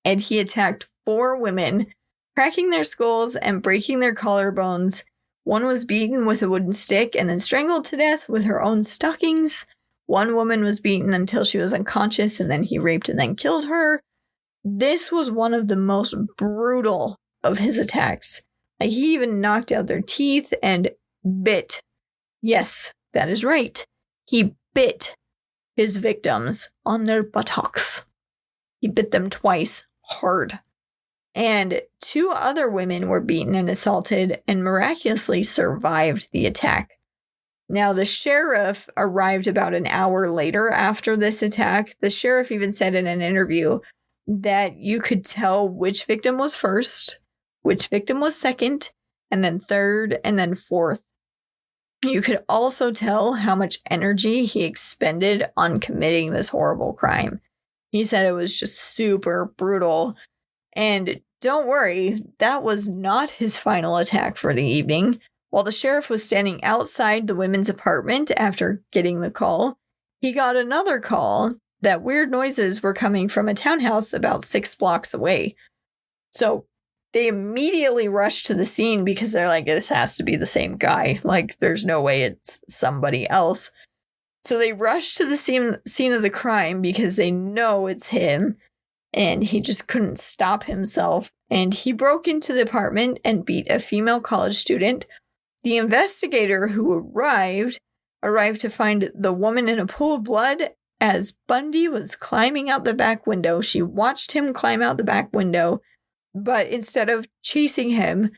and he attacked 4 women, cracking their skulls and breaking their collarbones. One was beaten with a wooden stick and then strangled to death with her own stockings. One woman was beaten until she was unconscious, and then he raped and then killed her. This was one of the most brutal of his attacks. He even knocked out their teeth and bit. Yes, that is right. He bit his victims on their buttocks. He bit them twice, hard. And 2 other women were beaten and assaulted and miraculously survived the attack. Now, the sheriff arrived about an hour later after this attack. The sheriff even said in an interview that you could tell which victim was first, which victim was second, and then third, and then fourth. You could also tell how much energy he expended on committing this horrible crime. He said it was just super brutal. And don't worry, that was not his final attack for the evening. While the sheriff was standing outside the women's apartment after getting the call, he got another call that weird noises were coming from a townhouse about 6 blocks away. So they immediately rushed to the scene because they're like, this has to be the same guy. Like, there's no way it's somebody else. So they rushed to the scene of the crime because they know it's him. And he just couldn't stop himself. And he broke into the apartment and beat a female college student. The investigator who arrived to find the woman in a pool of blood as Bundy was climbing out the back window. She watched him climb out the back window. But instead of chasing him,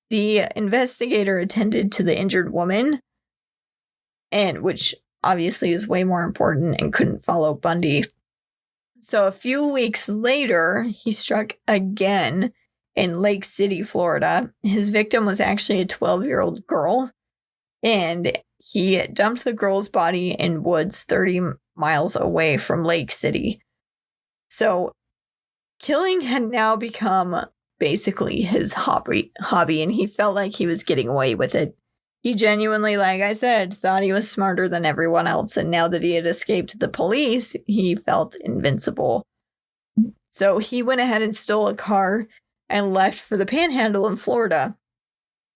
the investigator attended to the injured woman, and which obviously is way more important, and couldn't follow Bundy. So a few weeks later, he struck again in Lake City, Florida. His victim was actually a 12-year-old girl, and he dumped the girl's body in woods 30 miles away from Lake City. So killing had now become basically his hobby, and he felt like he was getting away with it. He genuinely, like I said, thought he was smarter than everyone else, and now that he had escaped the police, he felt invincible. So he went ahead and stole a car and left for the Panhandle in Florida.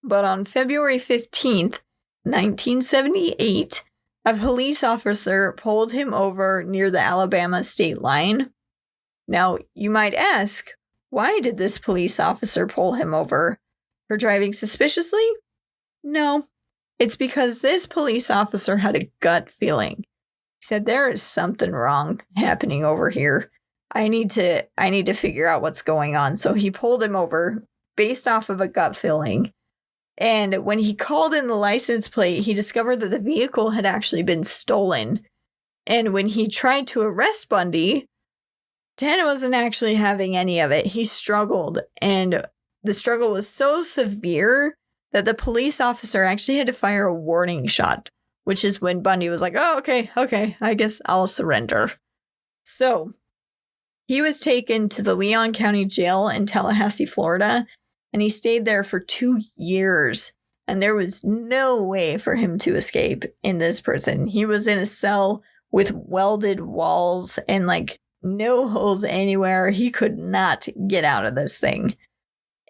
But on February 15th, 1978, a police officer pulled him over near the Alabama state line. Now, you might ask, why did this police officer pull him over? For driving suspiciously? No, it's because this police officer had a gut feeling. He said, there is something wrong happening over here. I need to figure out what's going on. So he pulled him over based off of a gut feeling. And when he called in the license plate, he discovered that the vehicle had actually been stolen. And when he tried to arrest Bundy, Ted wasn't actually having any of it. He struggled, and the struggle was so severe that the police officer actually had to fire a warning shot, which is when Bundy was like, oh, okay, I guess I'll surrender. So he was taken to the Leon County Jail in Tallahassee, Florida, and he stayed there for 2 years. And there was no way for him to escape in this prison. He was in a cell with welded walls and no holes anywhere. He could not get out of this thing.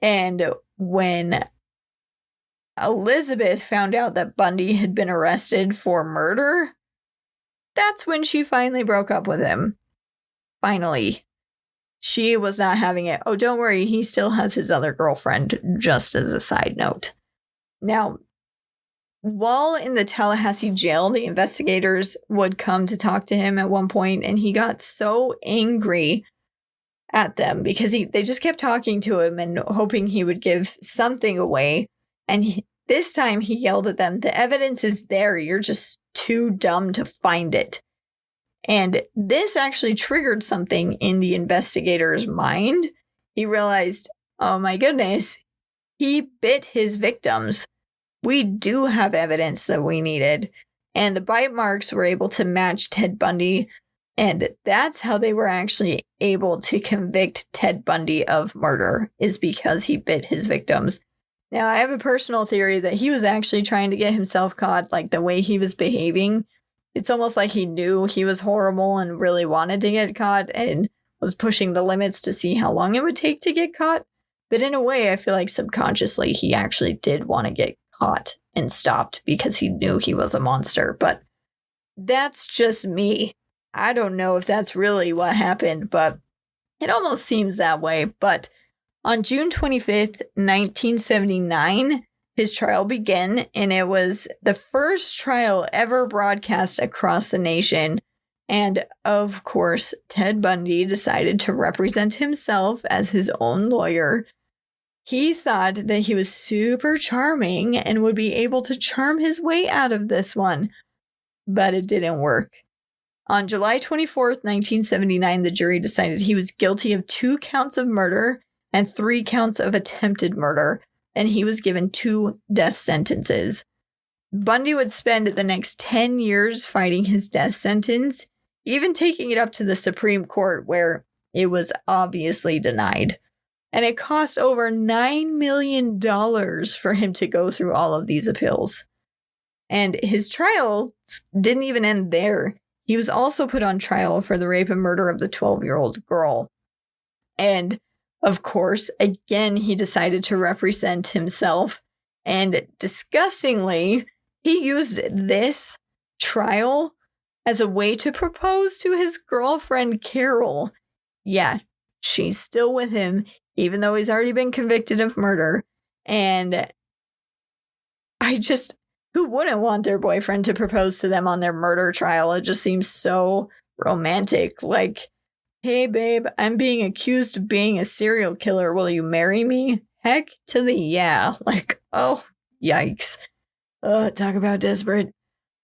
And when Elizabeth found out that Bundy had been arrested for murder, that's when she finally broke up with him. Finally. She was not having it. Oh, don't worry, he still has his other girlfriend, just as a side note. Now, while in the Tallahassee jail, the investigators would come to talk to him at one point, and he got so angry at them because they just kept talking to him and hoping he would give something away. And this time he yelled at them, the evidence is there, you're just too dumb to find it. And this actually triggered something in the investigator's mind. He realized, oh my goodness, he bit his victims. We do have evidence that we needed. And the bite marks were able to match Ted Bundy. And that's how they were actually able to convict Ted Bundy of murder, is because he bit his victims. Now, I have a personal theory that he was actually trying to get himself caught, like the way he was behaving. It's almost like he knew he was horrible and really wanted to get caught and was pushing the limits to see how long it would take to get caught. But in a way, I feel like subconsciously he actually did want to get caught and stopped because he knew he was a monster. But that's just me. I don't know if that's really what happened, but it almost seems that way. But on June 25th, 1979, his trial began, and it was the first trial ever broadcast across the nation. And of course, Ted Bundy decided to represent himself as his own lawyer. He thought that he was super charming and would be able to charm his way out of this one, but it didn't work. On July 24th, 1979, the jury decided he was guilty of 2 counts of murder and 3 counts of attempted murder, and he was given 2 death sentences. Bundy would spend the next 10 years fighting his death sentence, even taking it up to the Supreme Court, where it was obviously denied. And it cost over $9 million for him to go through all of these appeals. And his trial didn't even end there. He was also put on trial for the rape and murder of the 12-year-old girl. And of course, again, he decided to represent himself. And disgustingly, he used this trial as a way to propose to his girlfriend, Carol. Yeah, she's still with him, even though he's already been convicted of murder. And who wouldn't want their boyfriend to propose to them on their murder trial? It just seems so romantic. Hey, babe, I'm being accused of being a serial killer. Will you marry me? Heck to the yeah. Like, oh, yikes. Talk about desperate.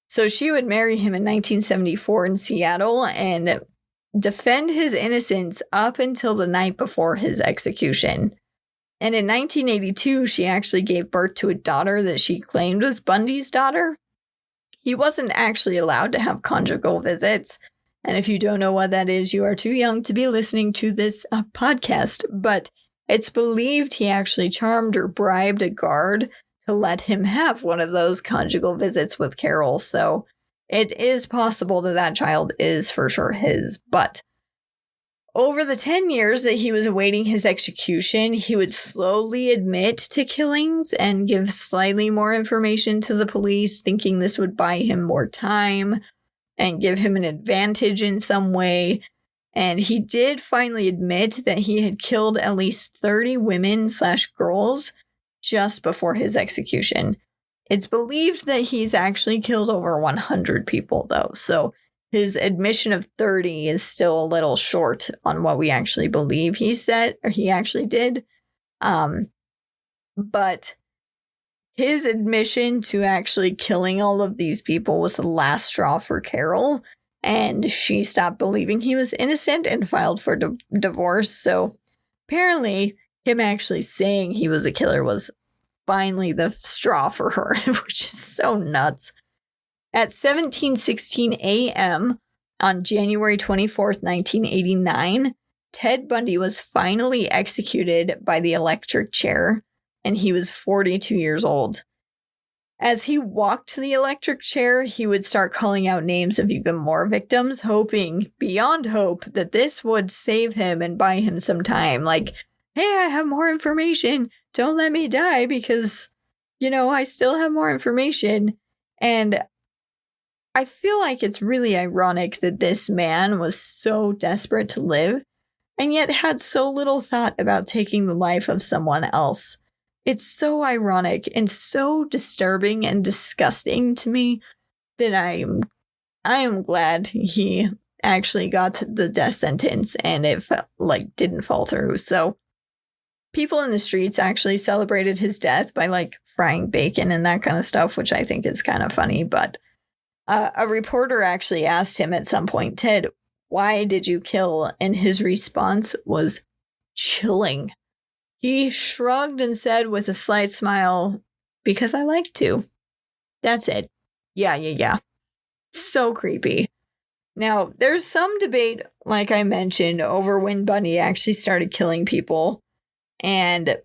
So she would marry him in 1974 in Seattle and defend his innocence up until the night before his execution. And in 1982, she actually gave birth to a daughter that she claimed was Bundy's daughter. He wasn't actually allowed to have conjugal visits. And if you don't know what that is, you are too young to be listening to this podcast. But it's believed he actually charmed or bribed a guard to let him have one of those conjugal visits with Carol. So it is possible that that child is for sure his. But over the 10 years that he was awaiting his execution, he would slowly admit to killings and give slightly more information to the police, thinking this would buy him more time and give him an advantage in some way. And he did finally admit that he had killed at least 30 women/girls just before his execution. It's believed that he's actually killed over 100 people, though. So his admission of 30 is still a little short on what we actually believe he said or he actually did. But his admission to actually killing all of these people was the last straw for Carol, and she stopped believing he was innocent and filed for divorce. So apparently, him actually saying he was a killer was finally the straw for her, which is so nuts. At 17:16 a.m. on January 24th, 1989, Ted Bundy was finally executed by the electric chair, and he was 42 years old. As he walked to the electric chair, he would start calling out names of even more victims, hoping, beyond hope, that this would save him and buy him some time. Like, hey, I have more information. Don't let me die because, I still have more information. And I feel like it's really ironic that this man was so desperate to live and yet had so little thought about taking the life of someone else. It's so ironic and so disturbing and disgusting to me that I am glad he actually got the death sentence and it didn't fall through. So people in the streets actually celebrated his death by frying bacon and that kind of stuff, which I think is kind of funny. But a reporter actually asked him at some point, Ted, why did you kill? And his response was chilling. He shrugged and said with a slight smile, because I like to. That's it. Yeah. So creepy. Now, there's some debate, like I mentioned, over when Bundy actually started killing people. And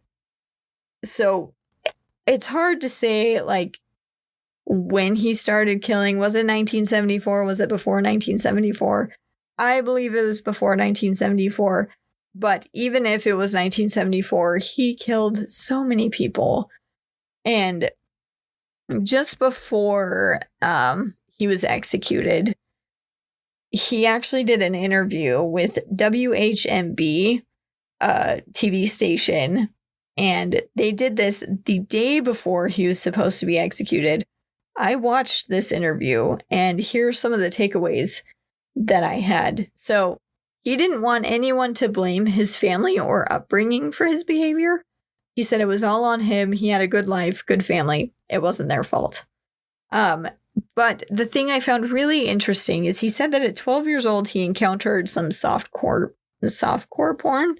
so it's hard to say, when he started killing. Was it 1974? Was it before 1974? I believe it was before 1974. But even if it was 1974, he killed so many people. And just before he was executed, he actually did an interview with WHMB TV station. And they did this the day before he was supposed to be executed. I watched this interview, and here's some of the takeaways that I had. So he didn't want anyone to blame his family or upbringing for his behavior. He said it was all on him. He had a good life, good family. It wasn't their fault. But the thing I found really interesting is he said that at 12 years old, he encountered some softcore porn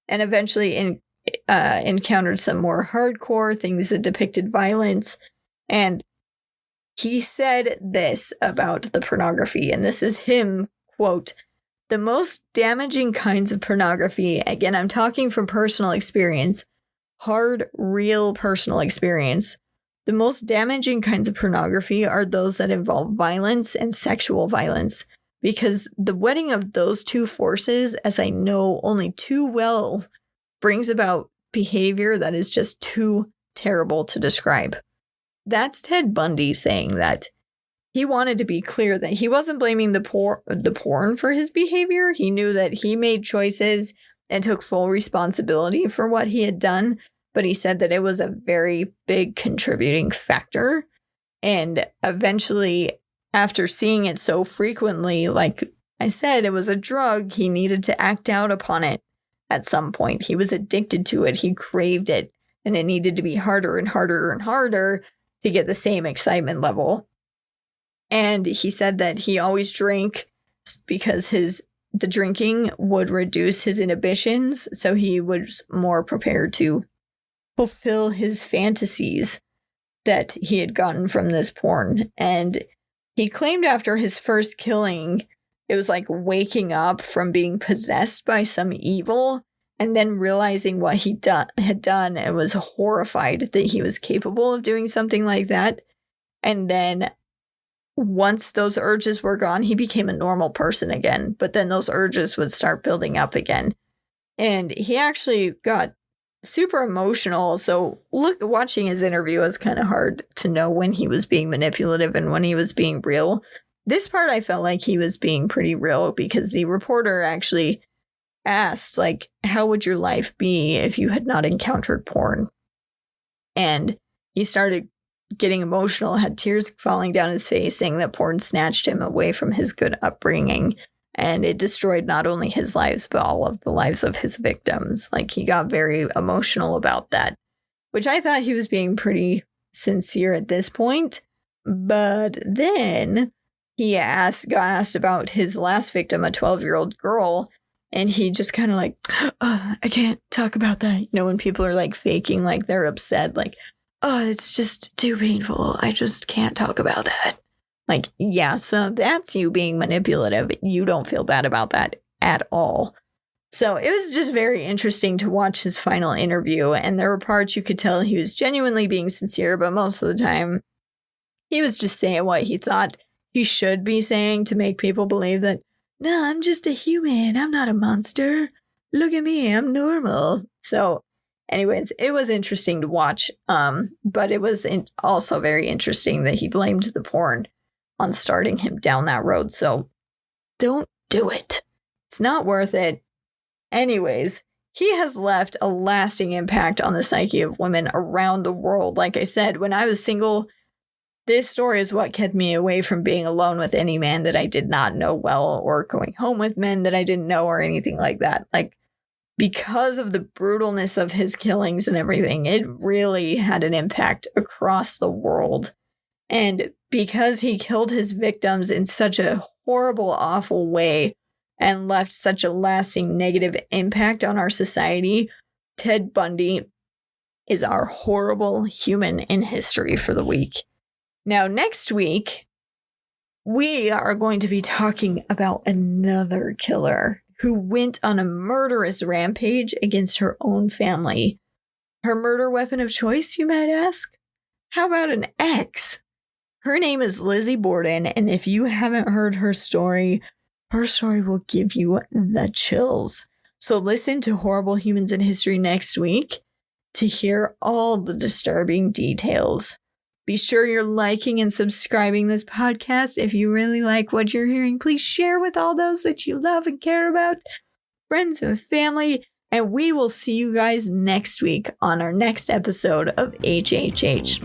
and eventually encountered some more hardcore things that depicted violence. And he said this about the pornography, and this is him, quote, the most damaging kinds of pornography, again, I'm talking from personal experience, hard, real personal experience. The most damaging kinds of pornography are those that involve violence and sexual violence, because the wedding of those two forces, as I know only too well, brings about behavior that is just too terrible to describe. That's Ted Bundy saying that. He wanted to be clear that he wasn't blaming the porn for his behavior. He knew that he made choices and took full responsibility for what he had done, but he said that it was a very big contributing factor. And eventually, after seeing it so frequently, I said it was a drug. He needed to act out upon it at some point. He was addicted to it. He craved it, and it needed to be harder and harder and harder to get the same excitement level. And he said that he always drank because the drinking would reduce his inhibitions, so he was more prepared to fulfill his fantasies that he had gotten from this porn. And he claimed after his first killing, it was like waking up from being possessed by some evil and then realizing what he had done and was horrified that he was capable of doing something like that. And then once those urges were gone, he became a normal person again. But then those urges would start building up again. And he actually got super emotional. So watching his interview was kind of hard to know when he was being manipulative and when he was being real. This part, I felt like he was being pretty real because the reporter actually asked, like, how would your life be if you had not encountered porn? And he started getting emotional, had tears falling down his face, saying that porn snatched him away from his good upbringing. And it destroyed not only his lives, but all of the lives of his victims. Like, he got very emotional about that, which I thought he was being pretty sincere at this point. But then he got asked about his last victim, a 12-year-old girl, and he just kind of like, I can't talk about that. You know, when people are like faking like they're upset, like, it's just too painful. I just can't talk about that. Like, yeah, so that's you being manipulative. You don't feel bad about that at all. So it was just very interesting to watch his final interview. And there were parts you could tell he was genuinely being sincere, but most of the time he was just saying what he thought he should be saying to make people believe that, no, I'm just a human. I'm not a monster. Look at me. I'm normal. So anyways, it was interesting to watch. But it was also very interesting that he blamed the porn on starting him down that road. So don't do it. It's not worth it. Anyways, he has left a lasting impact on the psyche of women around the world. Like I said, when I was single, this story is what kept me away from being alone with any man that I did not know well, or going home with men that I didn't know, or anything like that. Like, because of the brutalness of his killings and everything, it really had an impact across the world. And because he killed his victims in such a horrible, awful way and left such a lasting negative impact on our society, Ted Bundy is our horrible human in history for the week. Now, next week, we are going to be talking about another killer who went on a murderous rampage against her own family. Her murder weapon of choice, you might ask? How about an axe? Her name is Lizzie Borden, and if you haven't heard her story will give you the chills. So listen to Horrible Humans in History next week to hear all the disturbing details. Be sure you're liking and subscribing this podcast. If you really like what you're hearing, please share with all those that you love and care about, friends and family, and we will see you guys next week on our next episode of HHH.